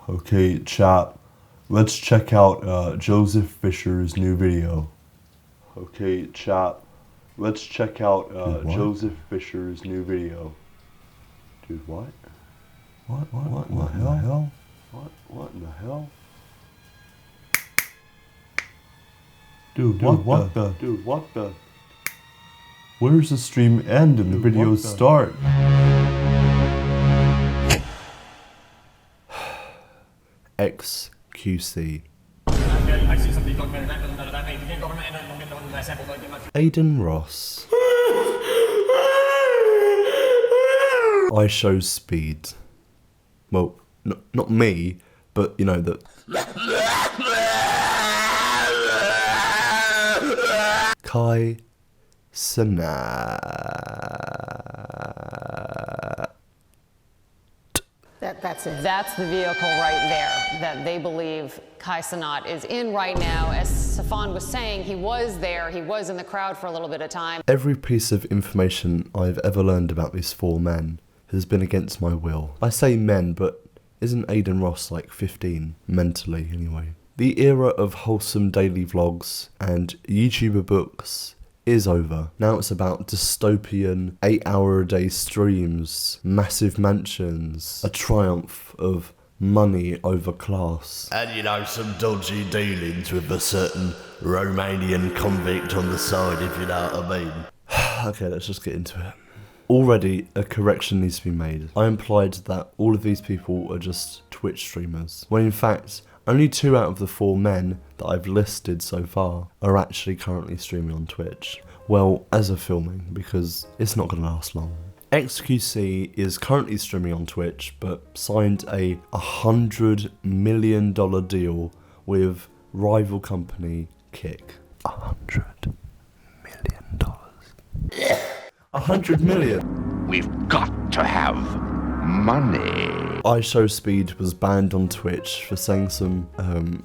Okay, chat, let's check out Joseph Fisher's new video. Okay, chat, let's check out Joseph Fisher's new video. Dude, what? What in the hell? What in the hell? Dude, what the? Where's the stream end and the video start? XQC. Adin Ross. IShowSpeed. Well, not me, but you know that. Cenat. That's the vehicle right there that they believe Cenat is in right now. As Safan was saying, he was there, he was in the crowd for a little bit of time. Every piece of information I've ever learned about these four men has been against my will. I say men, but isn't Adin Ross like 15? Mentally, anyway. The era of wholesome daily vlogs and YouTuber books is over. Now it's about dystopian 8-hour-a-day streams, massive mansions, a triumph of money over class. And you know, some dodgy dealings with a certain Romanian convict on the side, if you know what I mean. Okay, let's just get into it. Already, a correction needs to be made. I implied that all of these people are just Twitch streamers, when in fact, only 2 out of the 4 men that I've listed so far are actually currently streaming on Twitch. Well, as of filming, because it's not going to last long. XQC is currently streaming on Twitch, but signed a $100 million deal with rival company Kick. $100 million. 100 million. We've got to have money. IShowSpeed was banned on Twitch for saying some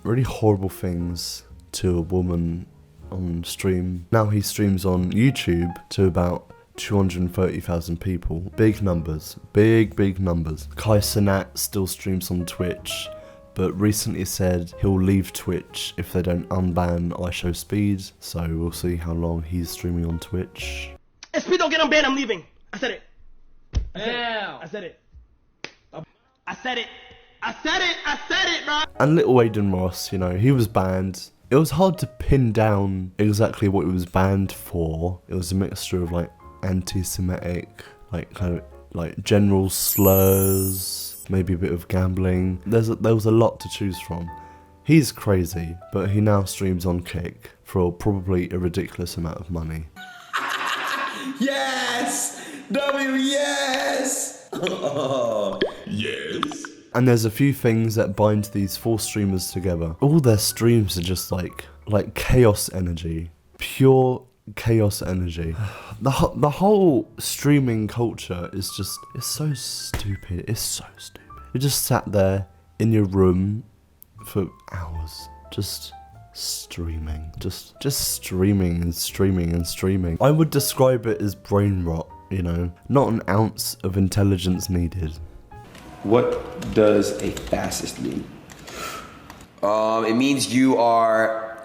really horrible things to a woman on stream. Now he streams on YouTube to about 230,000 people. Big numbers, big numbers. Cenat still streams on Twitch, but recently said he'll leave Twitch if they don't unban IShowSpeed, so we'll see how long he's streaming on Twitch. If Speed don't get unbanned, I'm leaving. I said it. I said it. I said it, bro. And little Adin Ross, you know, he was banned. It was hard to pin down exactly what he was banned for. It was a mixture of like anti-Semitic, like kind of like general slurs, maybe a bit of gambling. There was a lot to choose from. He's crazy, but he now streams on Kick for probably a ridiculous amount of money. Yes! Yes! Yes. And there's a few things that bind these 4 streamers together. All their streams are just like chaos energy. Pure chaos energy. The whole streaming culture is just, it's so stupid. It's so stupid. You just sat there in your room for hours, just streaming. Just streaming and streaming and streaming. I would describe it as brain rot, you know? Not an ounce of intelligence needed. What does a fascist mean? It means you are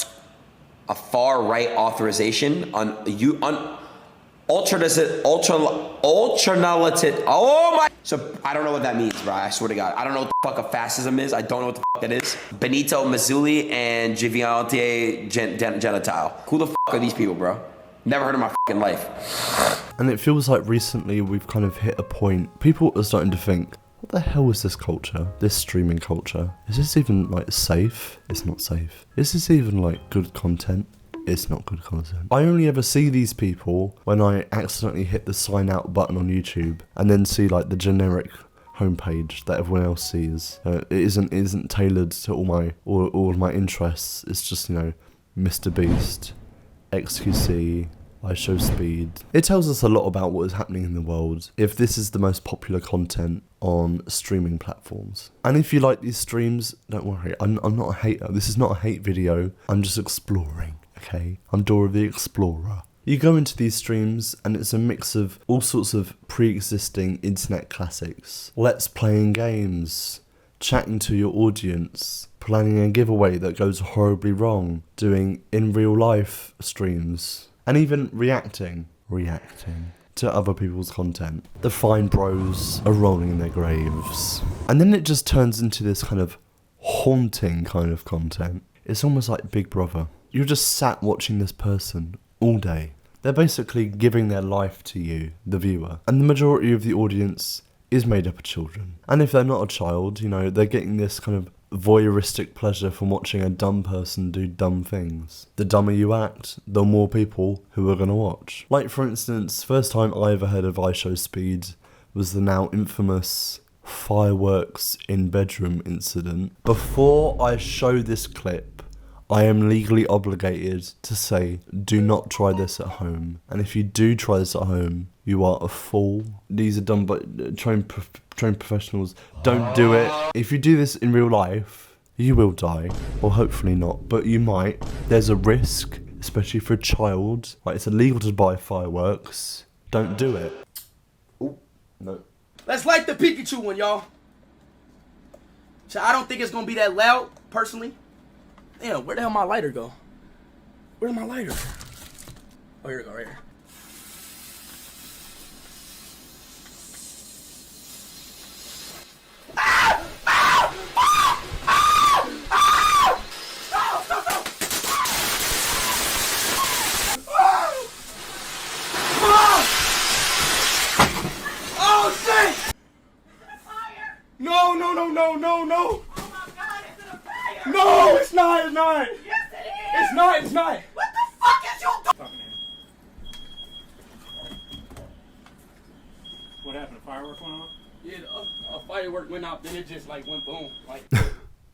a far right authorization ultranalytic. Oh my! So I don't know what that means, bro. I swear to God, I don't know what the fuck a fascism is. I don't know what the fuck that is. Benito Mussolini and Giviante Gentile. Who the fuck are these people, bro? Never heard of my fucking life. And it feels like recently we've kind of hit a point. People are starting to think, what the hell is this culture? This streaming culture? Is this even like safe? It's not safe. Is this even like good content? It's not good content. I only ever see these people when I accidentally hit the sign out button on YouTube and then see like the generic homepage that everyone else sees. It isn't tailored to all of my interests. It's just, you know, Mr. Beast, XQC, IShowSpeed. It tells us a lot about what is happening in the world if this is the most popular content on streaming platforms. And if you like these streams, don't worry, I'm not a hater. This is not a hate video. I'm just exploring, okay? I'm Dora the Explorer. You go into these streams and it's a mix of all sorts of pre-existing internet classics. Let's playing games, chatting to your audience, planning a giveaway that goes horribly wrong, doing in real life streams, and even reacting to other people's content. The fine bros are rolling in their graves. And then it just turns into this kind of haunting kind of content. It's almost like Big Brother. You're just sat watching this person all day. They're basically giving their life to you, the viewer. And the majority of the audience is made up of children. And if they're not a child, you know, they're getting this kind of voyeuristic pleasure from watching a dumb person do dumb things. The dumber you act, the more people who are gonna watch. Like, for instance, first time I ever heard of IShowSpeed was the now infamous fireworks in bedroom incident. Before I show this clip, I am legally obligated to say, do not try this at home. And if you do try this at home, you are a fool. These are done by trained professionals. Don't do it. If you do this in real life, you will die. Or hopefully not, but you might. There's a risk, especially for a child. Like, it's illegal to buy fireworks. Don't do it. Oh, no. Let's light the Pikachu one, y'all. So I don't think it's gonna be that loud, personally. Damn, where the hell my lighter go? Where's my lighter? Oh, here we go, right here. No. Oh my God, is it a fire? No, it's not. Yes, it is. It's not. What the fuck is you doing? What happened? A firework went off? Yeah, a firework went out, then it just like went boom. Like.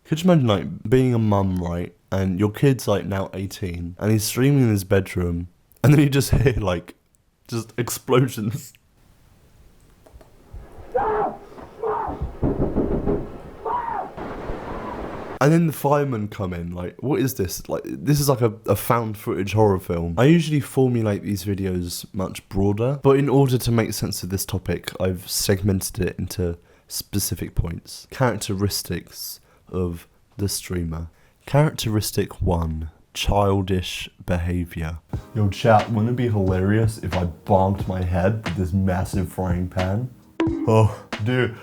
Could you imagine like being a mum, right? And your kid's like now 18 and he's streaming in his bedroom and then you just hear like just explosions. And then the firemen come in, like, what is this? Like, this is like a found footage horror film. I usually formulate these videos much broader, but in order to make sense of this topic, I've segmented it into specific points. Characteristics of the streamer. Characteristic 1, childish behaviour. Yo chat, wouldn't it be hilarious if I bonked my head with this massive frying pan? Oh, dude.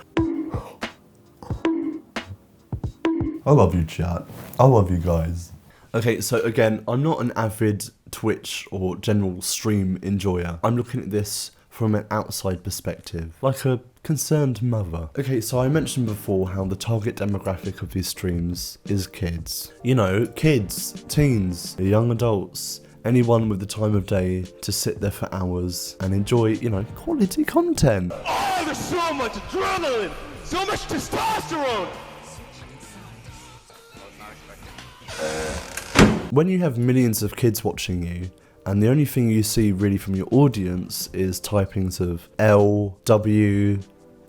I love you, chat. I love you guys. Okay, so again, I'm not an avid Twitch or general stream enjoyer. I'm looking at this from an outside perspective, like a concerned mother. Okay, so I mentioned before how the target demographic of these streams is kids. You know, kids, teens, young adults, anyone with the time of day to sit there for hours and enjoy, you know, quality content. Oh, there's so much adrenaline, so much testosterone. When you have millions of kids watching you, and the only thing you see really from your audience is typings of L, W,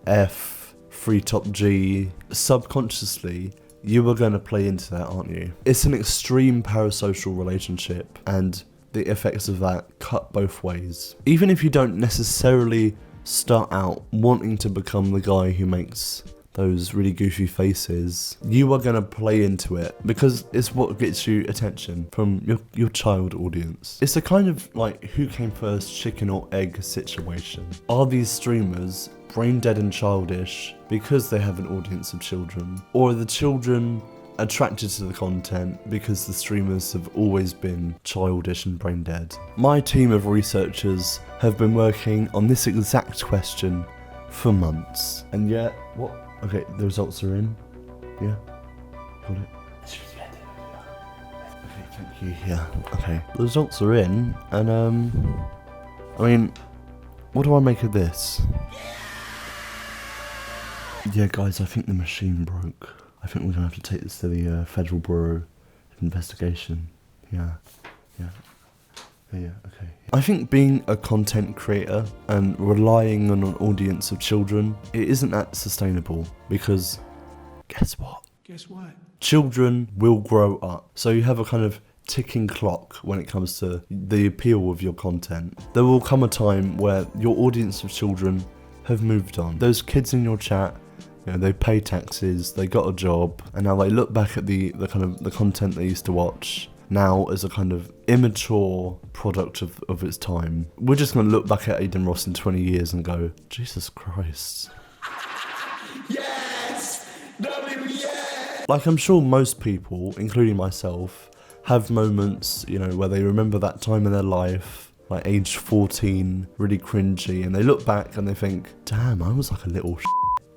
F, free top G, subconsciously, you are going to play into that, aren't you? It's an extreme parasocial relationship, and the effects of that cut both ways. Even if you don't necessarily start out wanting to become the guy who makes those really goofy faces, you are going to play into it because it's what gets you attention from your child audience. It's a kind of like who came first, chicken or egg situation. Are these streamers brain dead and childish because they have an audience of children? Or are the children attracted to the content because the streamers have always been childish and brain dead? My team of researchers have been working on this exact question for months. And yet, what? Okay, the results are in. Yeah, got it. Okay, thank you. Yeah, okay. The results are in, and I mean, what do I make of this? Yeah, guys, I think the machine broke. I think we're gonna have to take this to the Federal Bureau of Investigation. Yeah, okay. I think being a content creator and relying on an audience of children, it isn't that sustainable because guess what? Children will grow up. So you have a kind of ticking clock when it comes to the appeal of your content. There will come a time where your audience of children have moved on. Those kids in your chat, You know, they pay taxes, they got a job, and now they look back at the content they used to watch now as a kind of immature product of its time. We're just going to look back at Adin Ross in 20 years and go, Jesus Christ. Yes! Yes! Like, I'm sure most people, including myself, have moments, you know, where they remember that time in their life, like age 14, really cringy, and they look back and they think, damn, I was like a little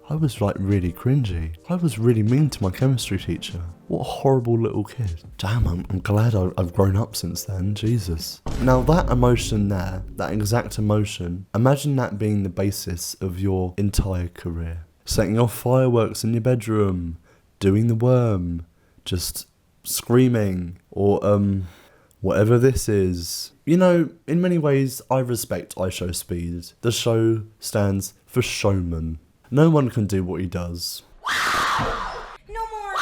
I was like really cringy. I was really mean to my chemistry teacher. What a horrible little kid. Damn, I'm glad I've grown up since then, Jesus. Now that emotion there, that exact emotion, imagine that being the basis of your entire career. Setting off fireworks in your bedroom, doing the worm, just screaming, or whatever this is. You know, in many ways, I respect IShowSpeed. The show stands for showman. No one can do what he does. No more.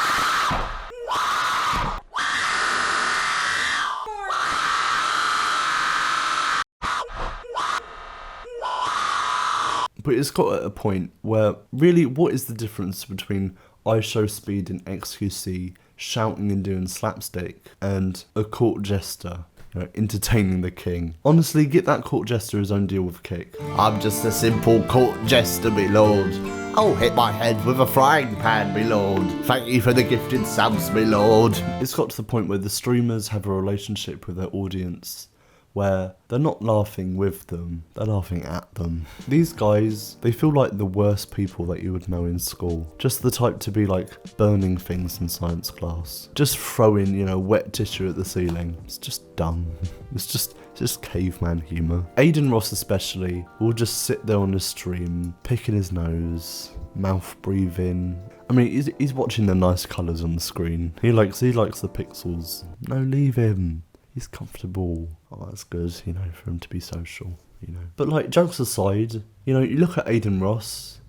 But it's got at a point where, really, what is the difference between IShowSpeed and XQC shouting and doing slapstick and a court jester, you know, entertaining the king? Honestly, get that court jester his own deal with a kick. I'm just a simple court jester, me lord. I'll hit my head with a frying pan, me lord. Thank you for the gifted subs, me lord. It's got to the point where the streamers have a relationship with their audience where they're not laughing with them, they're laughing at them. These guys, they feel like the worst people that you would know in school. Just the type to be like burning things in science class. Just throwing, you know, wet tissue at the ceiling. It's just dumb. It's just caveman humour. Adin Ross especially will just sit there on the stream, picking his nose, mouth breathing. I mean, he's watching the nice colours on the screen. He likes the pixels. No, leave him. He's comfortable. Oh, that's good, you know, for him to be social, you know. But like, jokes aside, you know, you look at Adin Ross,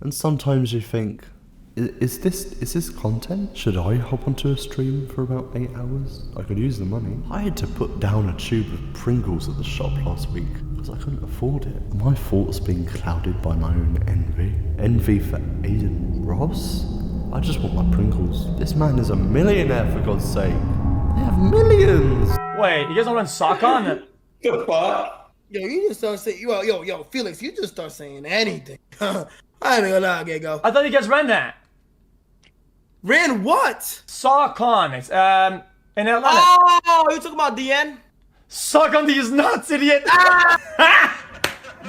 and sometimes you think, is this content? Should I hop onto a stream for about 8 hours? I could use the money. I had to put down a tube of Pringles at the shop last week because I couldn't afford it. Are my thoughts being clouded by my own envy? Envy for Adin Ross? I just want my Pringles. This man is a millionaire, for God's sake. They have millions. Wait, you guys don't run soccer on it? The fuck? Yo, you just start saying, yo, Felix, you just start saying anything. I ain't gonna lie, Gego. I thought you guys ran that. Ran what? SawCon. It's in Atlanta. Oh, you talking about DN? SawCon these nuts, idiot.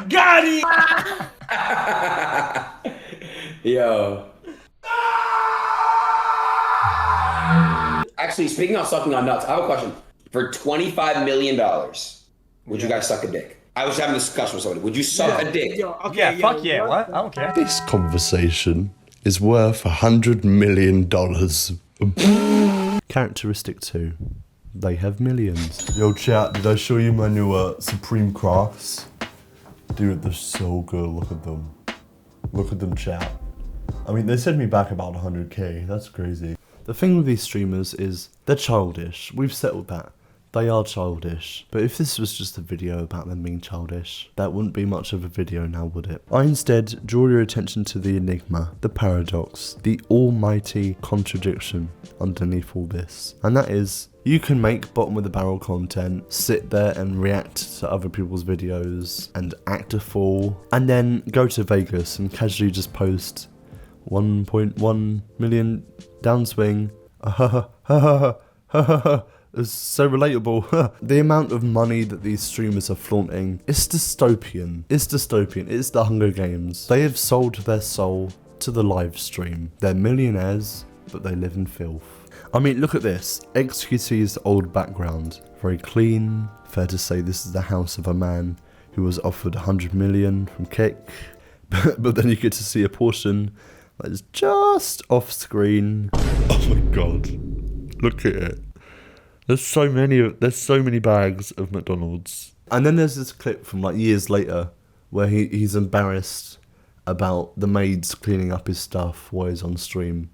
Got it. Yo. Actually, speaking of sucking on nuts, I have a question. For $25 million, would you guys suck a dick? I was having a discussion with somebody. Would you suck a dick? Yeah, fuck yeah. What? I don't care. This conversation is worth $100 million. Characteristic 2. They have millions. Yo, chat, did I show you my new Supreme Crocs? Dude, they're so good. Look at them. Look at them, chat. I mean, they sent me back about 100k. That's crazy. The thing with these streamers is they're childish. We've settled that. They are childish. But if this was just a video about them being childish, that wouldn't be much of a video now, would it? I instead draw your attention to the enigma, the paradox, the almighty contradiction underneath all this. And that is, you can make bottom of the barrel content, sit there and react to other people's videos and act a fool, and then go to Vegas and casually just post 1.1 million downswing. It's so relatable. The amount of money that these streamers are flaunting is dystopian. It's dystopian. It's the Hunger Games. They have sold their soul to the live stream. They're millionaires, but they live in filth. I mean, look at this. XQC's old background. Very clean. Fair to say this is the house of a man who was offered 100 million from Kick. But then you get to see a portion that is just off screen. Oh my god. Look at it. There's so many bags of McDonald's. And then there's this clip from like years later where he's embarrassed about the maids cleaning up his stuff while he's on stream.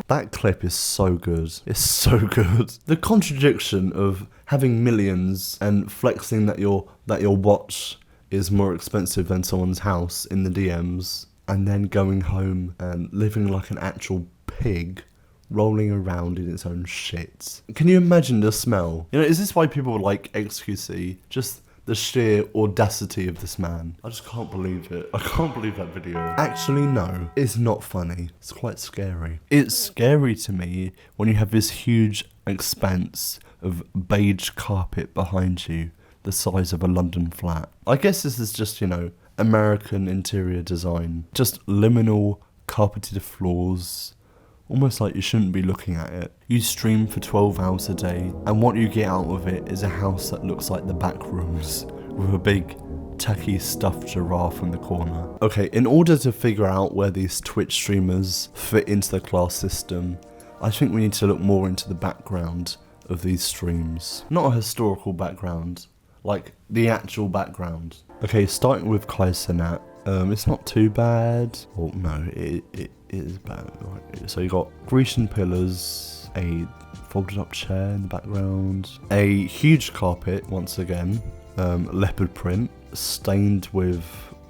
That clip is so good. It's so good. The contradiction of having millions and flexing that your watch is more expensive than someone's house in the DMs, and then going home and living like an actual pig, rolling around in its own shit. Can you imagine the smell? You know, is this why people like XQC? Just the sheer audacity of this man. I just can't believe it. I can't believe that video. Actually, no, it's not funny. It's quite scary. It's scary to me when you have this huge expanse of beige carpet behind you, the size of a London flat. I guess this is just, you know, American interior design. Just liminal carpeted floors. Almost like you shouldn't be looking at it. You stream for 12 hours a day, and what you get out of it is a house that looks like the back rooms, with a big, tacky stuffed giraffe in the corner. Okay, in order to figure out where these Twitch streamers fit into the class system, I think we need to look more into the background of these streams. Not a historical background, like the actual background. Okay, starting with Cenat. It's not too bad. Oh no, it is bad. Right. So you got Grecian pillars, a folded up chair in the background, a huge carpet once again, leopard print, stained with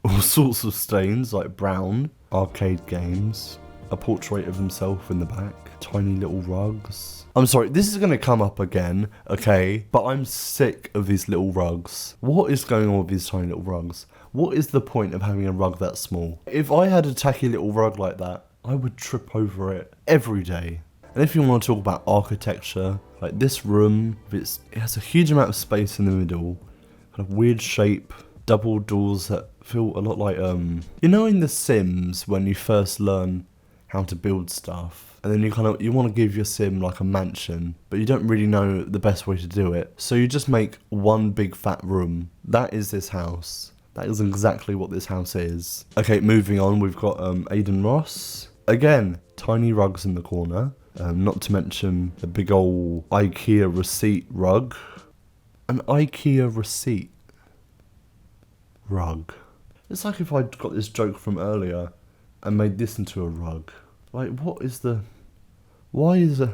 all sorts of stains like brown, arcade games, a portrait of himself in the back, tiny little rugs. I'm sorry, this is going to come up again, okay, but I'm sick of these little rugs. What is going on with these tiny little rugs? What is the point of having a rug that small? If I had a tacky little rug like that, I would trip over it every day. And if you want to talk about architecture, like this room, it has a huge amount of space in the middle, kind of weird shape, double doors that feel a lot like, you know in The Sims when you first learn how to build stuff, and then you want to give your sim like a mansion, but you don't really know the best way to do it, so you just make one big fat room. That is this house. That is exactly what this house is. Okay, moving on, we've got Adin Ross. Again, tiny rugs in the corner, not to mention a big old IKEA receipt rug. An IKEA receipt rug. It's like if I'd got this joke from earlier and made this into a rug. Like, why is a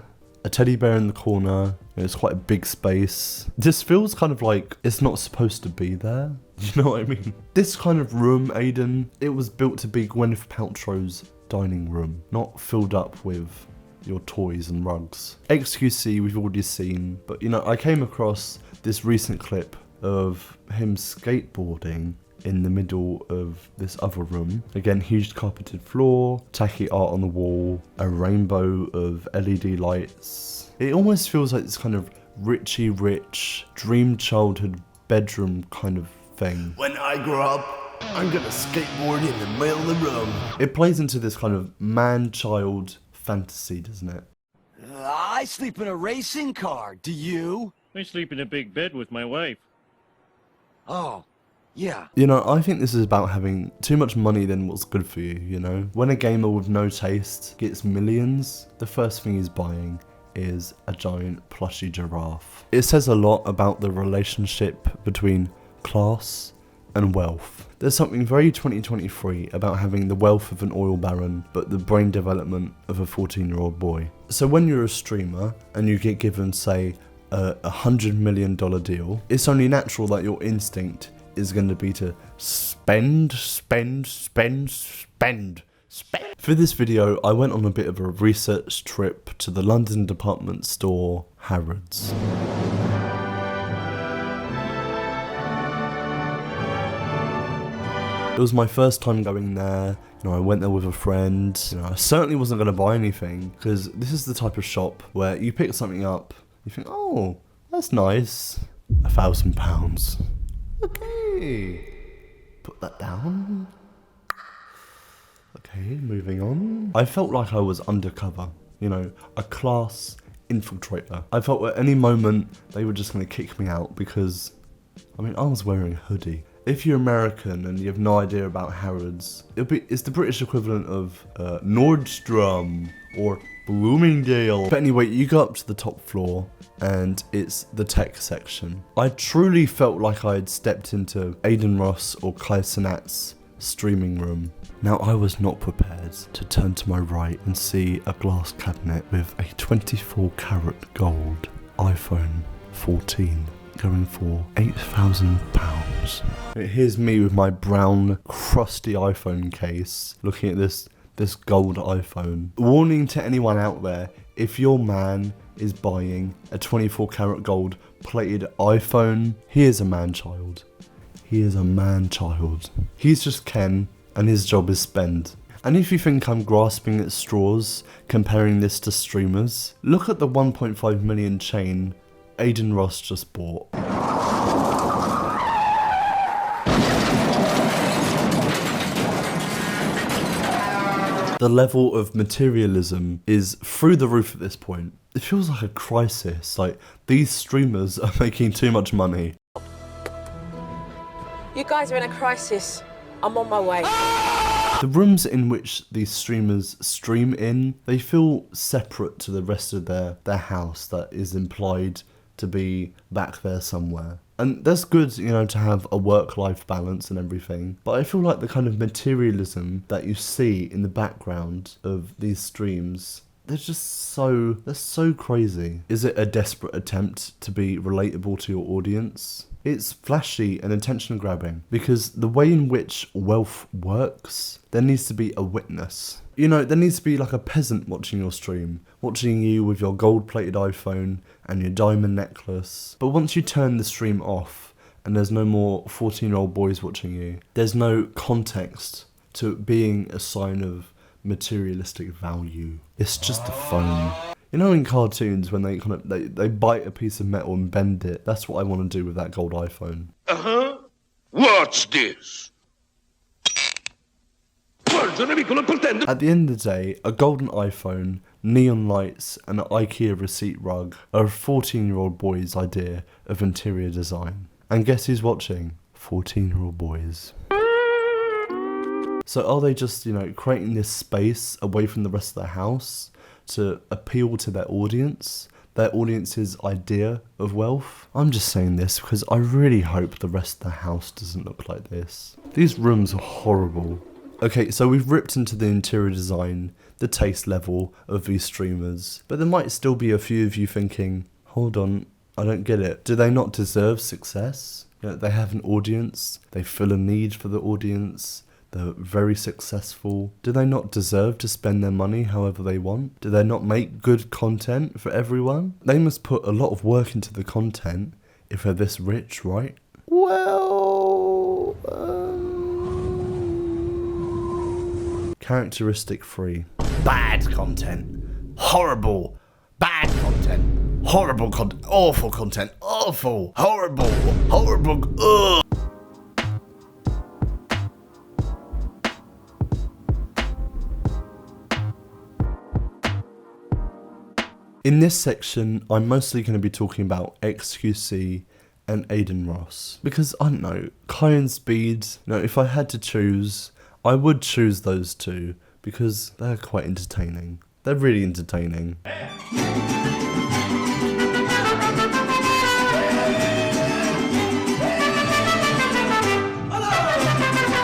teddy bear in the corner? It's quite a big space. This feels kind of like it's not supposed to be there. You know what I mean? This kind of room, Aiden, it was built to be Gwyneth Paltrow's dining room, not filled up with your toys and rugs. XQC we've already seen, but you know, I came across this recent clip of him skateboarding in the middle of this other room. Again, huge carpeted floor, tacky art on the wall, a rainbow of LED lights. It almost feels like this kind of Richie Rich, dream childhood bedroom kind of thing. When I grow up, I'm gonna skateboard in the middle of the room. It plays into this kind of man-child fantasy, doesn't it? I sleep in a racing car. Do you? I sleep in a big bed with my wife. Oh, yeah. You know, I think this is about having too much money than what's good for you, you know? When a gamer with no taste gets millions, the first thing he's buying is a giant plushy giraffe. It says a lot about the relationship between class and wealth. There's something very 2023 about having the wealth of an oil baron, but the brain development of a 14-year-old boy. So when you're a streamer and you get given, say, a $100 million deal, it's only natural that your instinct is going to be to spend. For this video, I went on a bit of a research trip to the London department store Harrods. It was my first time going there. You know, I went there with a friend. You know, I certainly wasn't going to buy anything, because this is the type of shop where you pick something up, you think, oh, that's nice, £1,000. Okay, put that down. Okay, moving on. I felt like I was undercover, you know, a class infiltrator. I felt at any moment they were just going to kick me out because, I mean, I was wearing a hoodie. If you're American and you have no idea about Harrods, it's the British equivalent of Nordstrom or Bloomingdale. But anyway, you go up to the top floor and it's the tech section. I truly felt like I had stepped into Adin Ross or Cenat's streaming room. Now I was not prepared to turn to my right and see a glass cabinet with a 24 karat gold iPhone 14 going for £8,000. Here's me with my brown crusty iPhone case looking at this gold iPhone. Warning to anyone out there, if your man is buying a 24 karat gold plated iPhone, he is a man-child. He is a man-child. He's just Ken and his job is spend. And if you think I'm grasping at straws comparing this to streamers, look at the 1.5 million chain Adin Ross just bought. The level of materialism is through the roof at this point. It feels like a crisis, like these streamers are making too much money. You guys are in a crisis. I'm on my way. The rooms in which these streamers stream in, they feel separate to the rest of their house that is implied to be back there somewhere. And that's good, you know, to have a work-life balance and everything. But I feel like the kind of materialism that you see in the background of these streams, they're so crazy. Is it a desperate attempt to be relatable to your audience? It's flashy and attention grabbing because the way in which wealth works, there needs to be a witness. You know, there needs to be like a peasant watching your stream, watching you with your gold-plated iPhone and your diamond necklace. But once you turn the stream off and there's no more 14-year-old boys watching you, there's no context to it being a sign of materialistic value. It's just a phone. You know in cartoons when they they bite a piece of metal and bend it? That's what I want to do with that gold iPhone. Uh-huh. Watch this. At the end of the day, a golden iPhone, neon lights and an IKEA receipt rug are a 14-year-old boy's idea of interior design. And guess who's watching? 14-year-old boys. So are they just, you know, creating this space away from the rest of the house to appeal to their audience's idea of wealth? I'm just saying this because I really hope the rest of the house doesn't look like this. These rooms are horrible. Okay, so we've ripped into the interior design, the taste level of these streamers, but there might still be a few of you thinking, hold on, I don't get it. Do they not deserve success? You know, they have an audience, they fill a need for the audience, they're very successful. Do they not deserve to spend their money however they want? Do they not make good content for everyone? They must put a lot of work into the content if they're this rich, right? Well, characteristic 3. Bad content. Horrible. Bad content. Horrible content. Awful content. Awful. Horrible. Horrible. Ugh. In this section, I'm mostly going to be talking about XQC and Adin Ross. Because, I don't know, Kai and Speed, you know, if I had to choose, I would choose those two because they're quite entertaining. They're really entertaining.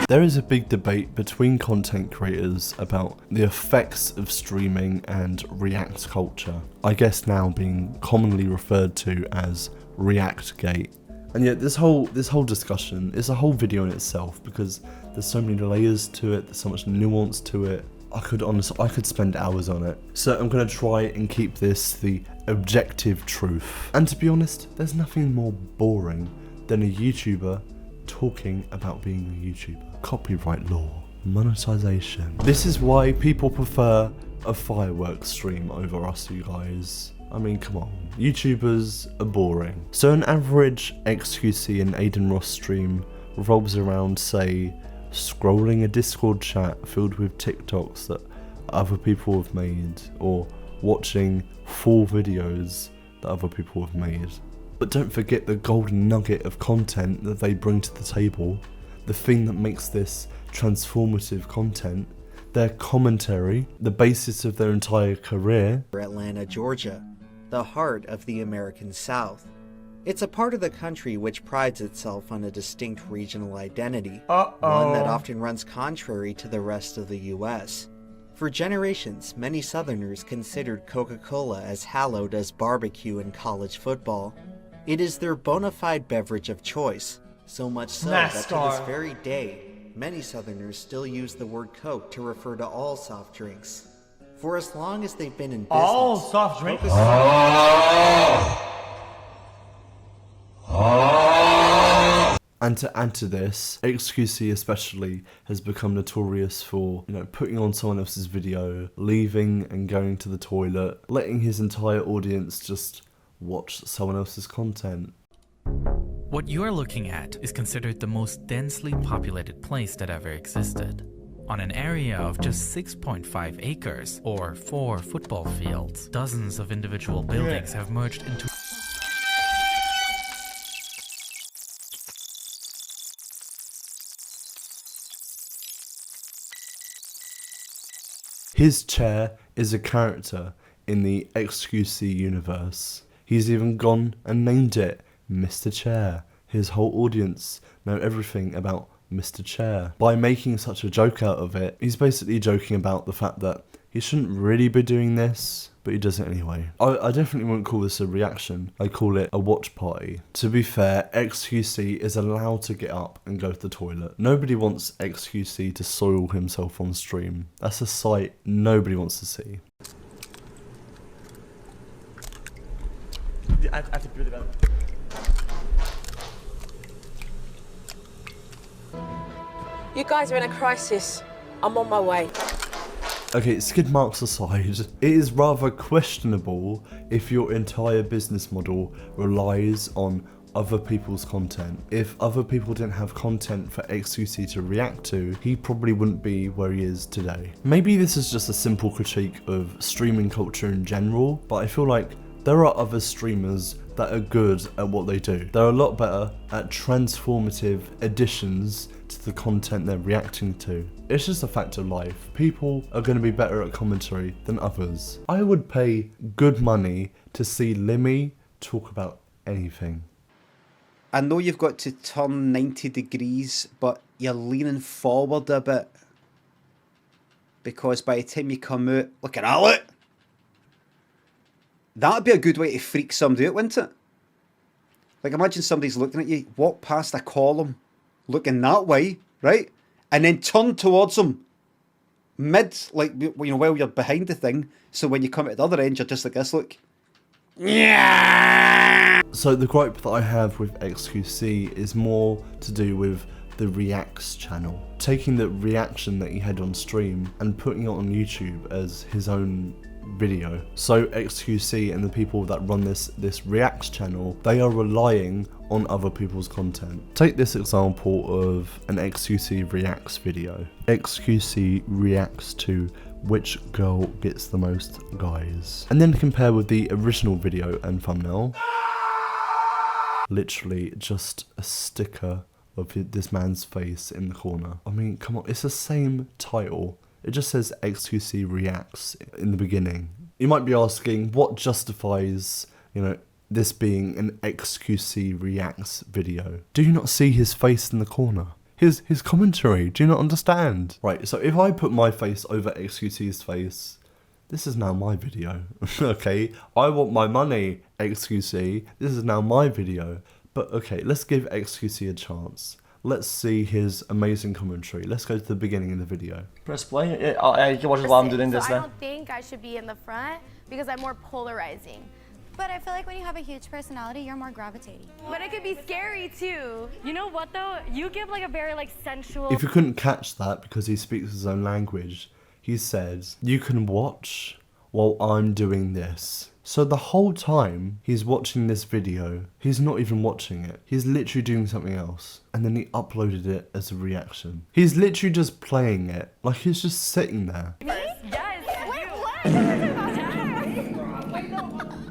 There is a big debate between content creators about the effects of streaming and React culture. I guess now being commonly referred to as Reactgate. And yet this whole discussion is a whole video in itself because there's so many layers to it, there's so much nuance to it. I could spend hours on it. So I'm gonna try and keep this the objective truth. And to be honest, there's nothing more boring than a YouTuber talking about being a YouTuber. Copyright law, monetization. This is why people prefer a fireworks stream over us, you guys. I mean, come on. YouTubers are boring. So an average XQC and Adin Ross stream revolves around, say, scrolling a Discord chat filled with TikToks that other people have made, or watching full videos that other people have made. But don't forget the golden nugget of content that they bring to the table, the thing that makes this transformative content, their commentary, the basis of their entire career. Atlanta, Georgia, the heart of the American South. It's a part of the country which prides itself on a distinct regional identity, Uh-oh. one that often runs contrary to the rest of the US. For generations, many Southerners considered Coca-Cola as hallowed as barbecue in college football. It is their bona fide beverage of choice, so much so that to this NASCAR. very day, many Southerners still use the word Coke to refer to all soft drinks. For as long as they've been in business, All soft drinks? And to add to this, XQC especially has become notorious for, putting on someone else's video, leaving and going to the toilet, letting his entire audience just watch someone else's content. What you're looking at is considered the most densely populated place that ever existed. On an area of just 6.5 acres, or 4 football fields, dozens of individual buildings have merged into His chair is a character in the XQC universe. He's even gone and named it Mr. Chair. His whole audience know everything about Mr. Chair. By making such a joke out of it, he's basically joking about the fact that he shouldn't really be doing this, but he does it anyway. I definitely wouldn't call this a reaction. I call it a watch party. To be fair, XQC is allowed to get up and go to the toilet. Nobody wants XQC to soil himself on stream. That's a sight nobody wants to see. I think really bad. You guys are in a crisis. I'm on my way. Okay, skid marks aside, it is rather questionable if your entire business model relies on other people's content. If other people didn't have content for XQC to react to, he probably wouldn't be where he is today. Maybe this is just a simple critique of streaming culture in general, but I feel like there are other streamers that are good at what they do. They're a lot better at transformative additions to the content they're reacting to. It's just a fact of life. People are going to be better at commentary than others. I would pay good money to see Limmy talk about anything. I know you've got to turn 90 degrees, but you're leaning forward a bit. Because by the time you come out, look at that. That'd be a good way to freak somebody out, wouldn't it? Like, imagine somebody's looking at you, walk past a column, looking that way, right? And then turn towards them mid, like, while you're behind the thing. So when you come at the other end, you're just like this, look. Yeah. So the gripe that I have with XQC is more to do with the Reacts channel. Taking the reaction that he had on stream and putting it on YouTube as his own video. So XQC and the people that run this Reacts channel, they are relying on other people's content. Take this example of an XQC Reacts video. XQC reacts to which girl gets the most guys. And then compare with the original video and thumbnail. Literally just a sticker of this man's face in the corner. I mean, come on, it's the same title. It just says XQC reacts in the beginning. You might be asking, what justifies, this being an XQC reacts video? Do you not see his face in the corner? His commentary, do you not understand? Right, so if I put my face over XQC's face, this is now my video. Okay, I want my money, XQC. This is now my video. But okay, let's give XQC a chance. Let's see his amazing commentary. Let's go to the beginning of the video. Press play. You can watch while I'm doing this. So I don't think I should be in the front because I'm more polarizing. But I feel like when you have a huge personality, you're more gravitating. But it could be scary too. You know what though? You give like a very sensual. If you couldn't catch that because he speaks his own language, he said, you can watch while I'm doing this. So the whole time he's watching this video, he's not even watching it. He's literally doing something else. And then he uploaded it as a reaction. He's literally just playing it. Like he's just sitting there. Yes.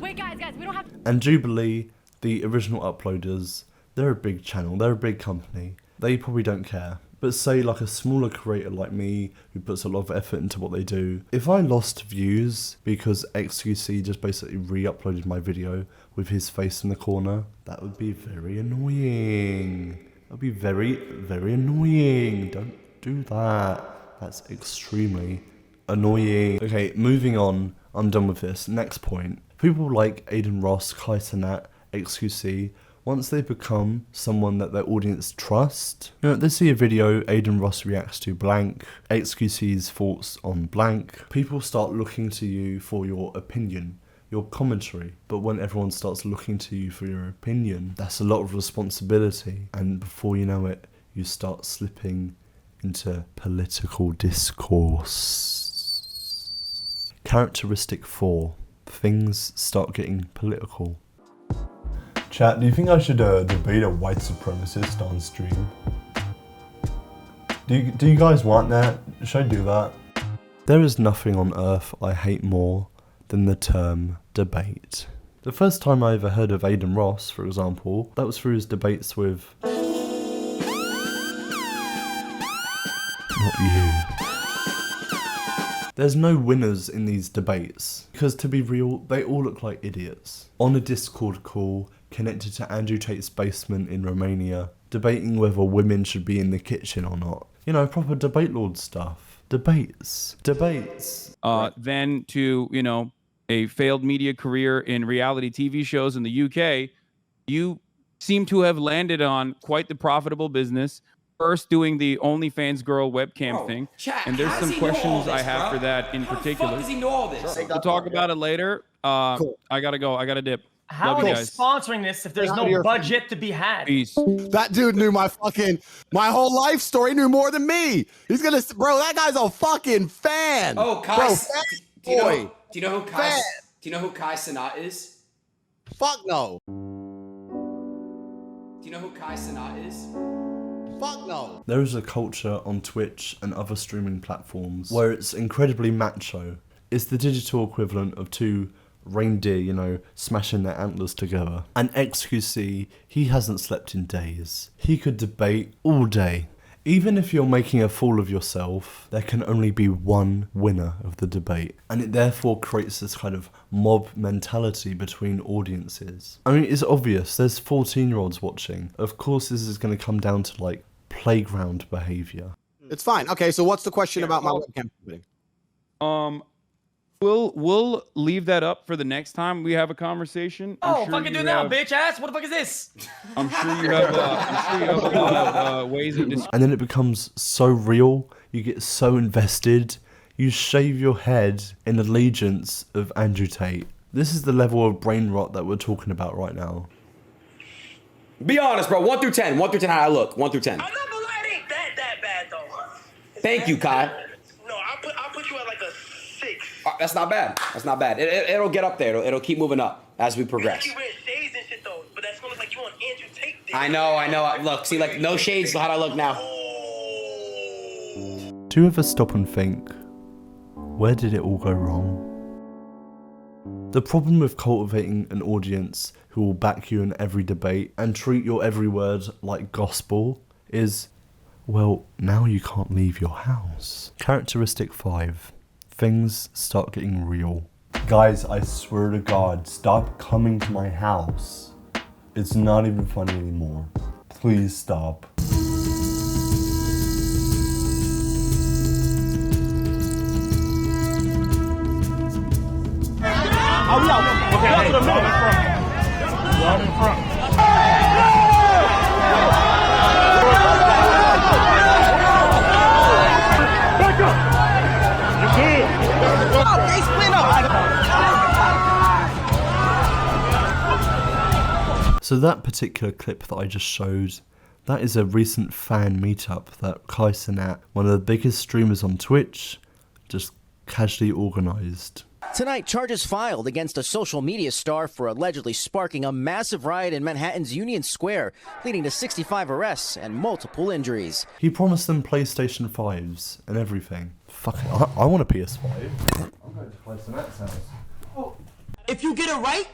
Wait, guys, we don't have. And Jubilee, the original uploaders, they're a big channel. They're a big company. They probably don't care. But say like a smaller creator like me, who puts a lot of effort into what they do, if I lost views because XQC just basically re-uploaded my video with his face in the corner, that would be very annoying. That would be very, very annoying. Don't do that. That's extremely annoying. Okay, moving on. I'm done with this. Next point. People like Adin Ross, Cenat, XQC, once they become someone that their audience trust, you know, they see a video, Adin Ross reacts to blank, XQC's thoughts on blank, people start looking to you for your opinion, your commentary. But when everyone starts looking to you for your opinion, that's a lot of responsibility. And before you know it, you start slipping into political discourse. Characteristic 4. Things start getting political. Chat, do you think I should debate a white supremacist on stream? Do you guys want that? Should I do that? There is nothing on earth I hate more than the term debate. The first time I ever heard of Adin Ross, for example, that was through his debates with... Not you. There's no winners in these debates, because to be real, they all look like idiots. On a Discord call, connected to Andrew Tate's basement in Romania, debating whether women should be in the kitchen or not. You know, proper debate lord stuff. Debates. Then to, you know, a failed media career in reality TV shows in the UK, you seem to have landed on quite the profitable business. First doing the OnlyFans girl webcam thing, and there's some questions I have for that in particular. How the fuck does he know all this? We'll talk about it later. Cool. I gotta go. I gotta dip. How Love you are they guys. sponsoring this if there's no budget to be had? Peace. That dude knew my whole life story, knew more than me. He's gonna, bro, that guy's a fucking fan. Oh, Kai. Bro, Do you know who Kai Cenat is? Fuck no. Do you know who Kai Cenat is? Fuck no. There is a culture on Twitch and other streaming platforms where it's incredibly macho. It's the digital equivalent of two reindeer, you know, smashing their antlers together. And XQC, he hasn't slept in days. He could debate all day. Even if you're making a fool of yourself, there can only be one winner of the debate. And it therefore creates this kind of mob mentality between audiences. I mean, it's obvious, there's 14-year-olds watching. Of course this is going to come down to like playground behavior. It's fine. Okay, so what's the question about my webcam? We'll leave that up for the next time we have a conversation. Oh, fucking do now, bitch ass. What the fuck is this? I'm sure you have a lot of ways of And then it becomes so real, you get so invested, you shave your head in allegiance of Andrew Tate. This is the level of brain rot that we're talking about right now. Be honest, bro. 1 through 10. 1 through 10, how I look. 1 through 10. I'm not gonna lie, it ain't that bad though. Thank you, Kai. No, I'll put you at like a 6. That's not bad. That's not bad. It'll get up there. It'll keep moving up as we progress. You wear shades and shit though, but that's gonna look like you on Andrew Tate. I know. Look, see, like, no shades. How'd I look now? Do you ever stop and think, where did it all go wrong? The problem with cultivating an audience who will back you in every debate and treat your every word like gospel is, well, now you can't leave your house. Characteristic 5. Things start getting real. Guys, I swear to God, stop coming to my house. It's not even funny anymore. Please stop. Are we out? Okay, out to the middle. Out in front. Back up. You good? They split up. So that particular clip that I just showed, that is a recent fan meetup that Cenat, one of the biggest streamers on Twitch, just casually organised. Tonight, charges filed against a social media star for allegedly sparking a massive riot in Manhattan's Union Square, leading to 65 arrests and multiple injuries. He promised them PlayStation 5s and everything. Fuck it, I want a PS5. I'm going to Cenat's house. If you get it right,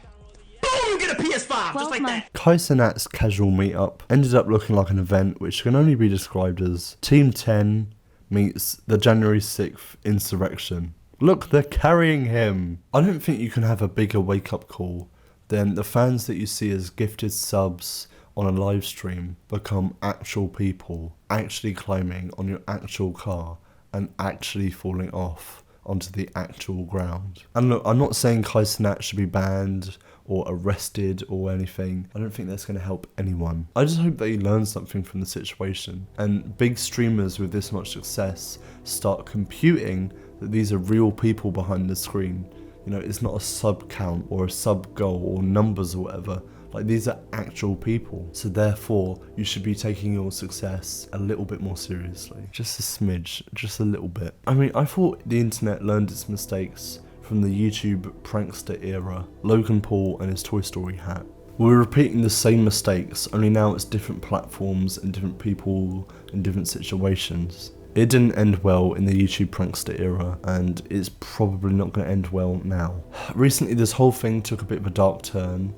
boom! boom, you get a PS5, just like that. Cenat's casual meetup ended up looking like an event which can only be described as Team 10 meets the January 6th insurrection. Look, they're carrying him. I don't think you can have a bigger wake-up call than the fans that you see as gifted subs on a live stream become actual people, actually climbing on your actual car and actually falling off onto the actual ground. And look, I'm not saying Cenat should be banned or arrested or anything. I don't think that's going to help anyone. I just hope that he learns something from the situation and big streamers with this much success start computing that these are real people behind the screen. You know, it's not a sub count or a sub goal or numbers or whatever. Like, these are actual people. So therefore, you should be taking your success a little bit more seriously. Just a smidge, just a little bit. I mean, I thought the internet learned its mistakes from the YouTube prankster era, Logan Paul and his Toy Story hat. We're repeating the same mistakes, only now it's different platforms and different people in different situations. It didn't end well in the YouTube prankster era, and it's probably not going to end well now. Recently, this whole thing took a bit of a dark turn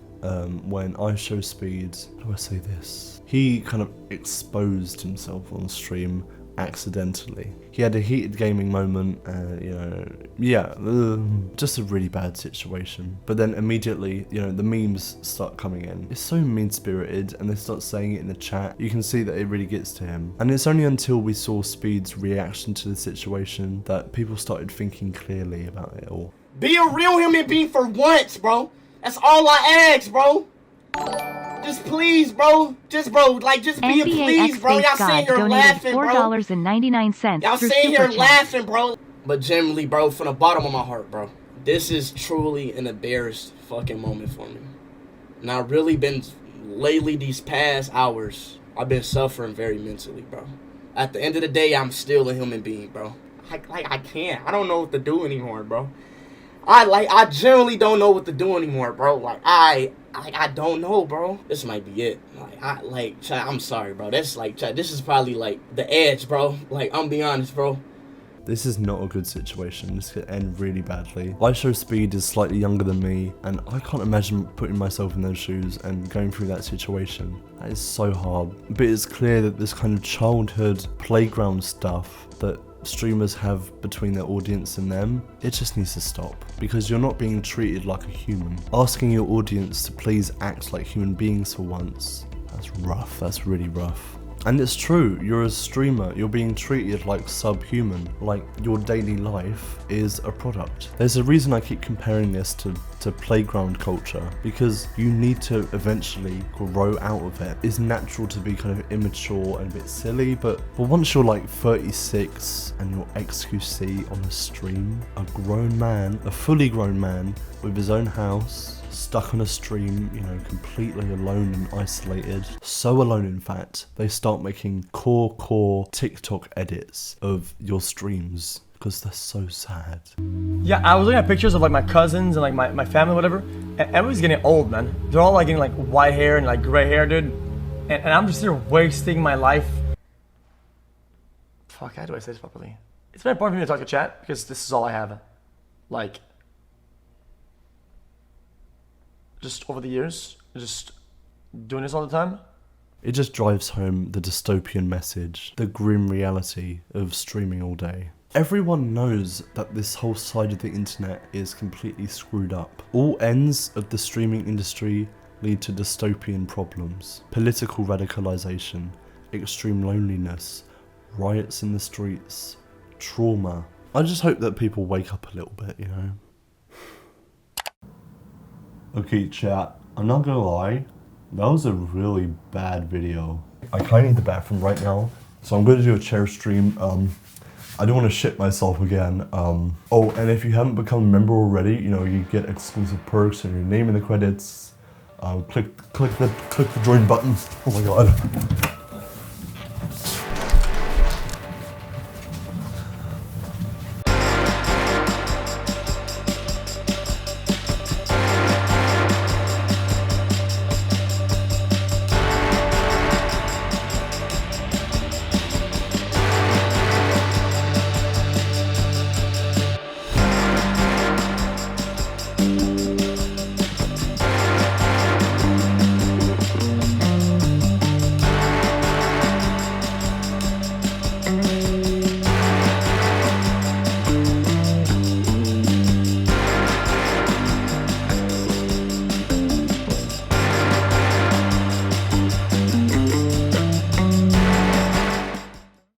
when IShowSpeed, how do I say this? He kind of exposed himself on stream accidentally. He had a heated gaming moment, you know, yeah, just a really bad situation. But then immediately, you know, the memes start coming in. It's so mean-spirited, and they start saying it in the chat. You can see that it really gets to him. And it's only until we saw Speed's reaction to the situation that people started thinking clearly about it all. Be a real human being for once, bro. That's all I ask, bro. Just please, bro. Just be a please, bro. Y'all saying you're laughing, bro. $4.99 Y'all saying you're laughing, bro. But generally, bro, from the bottom of my heart, bro, this is truly an embarrassed fucking moment for me. And I've really been, lately, these past hours, I've been suffering very mentally, bro. At the end of the day, I'm still a human being, bro. I can't. I don't know what to do anymore, bro. I generally don't know what to do anymore, bro. I don't know, bro. This might be it. I'm sorry, bro. That's this is probably the edge, bro. I'm be honest, bro. This is not a good situation. This could end really badly. IShowSpeed is slightly younger than me, and I can't imagine putting myself in those shoes and going through that situation. That is so hard. But it's clear that this kind of childhood playground stuff that streamers have between their audience and them, it just needs to stop, because you're not being treated like a human. Asking your audience to please act like human beings for once, that's rough, that's really rough. And it's true, you're a streamer, you're being treated like subhuman, like your daily life is a product. There's a reason I keep comparing this to playground culture, because you need to eventually grow out of it. It's natural to be kind of immature and a bit silly, but once you're 36 and you're XQC on a stream, a grown man, a fully grown man with his own house, stuck on a stream, you know, completely alone and isolated. So alone, in fact, they start making core TikTok edits of your streams because they're so sad. Yeah, I was looking at pictures of my cousins and my family, whatever, and everybody's getting old, man. They're all getting white hair and gray hair, dude. And I'm just here wasting my life. Fuck, how do I say this properly? It's very important for me to talk to chat because this is all I have. Just over the years, just doing this all the time. It just drives home the dystopian message, the grim reality of streaming all day. Everyone knows that this whole side of the internet is completely screwed up. All ends of the streaming industry lead to dystopian problems. Political radicalization, extreme loneliness, riots in the streets, trauma. I just hope that people wake up a little bit, you know? Okay, chat, I'm not gonna lie, that was a really bad video. I kinda need the bathroom right now, so I'm gonna do a chair stream. I don't want to shit myself again. Oh, and if you haven't become a member already, you know, you get exclusive perks and your name in the credits. Click the join button. Oh my god.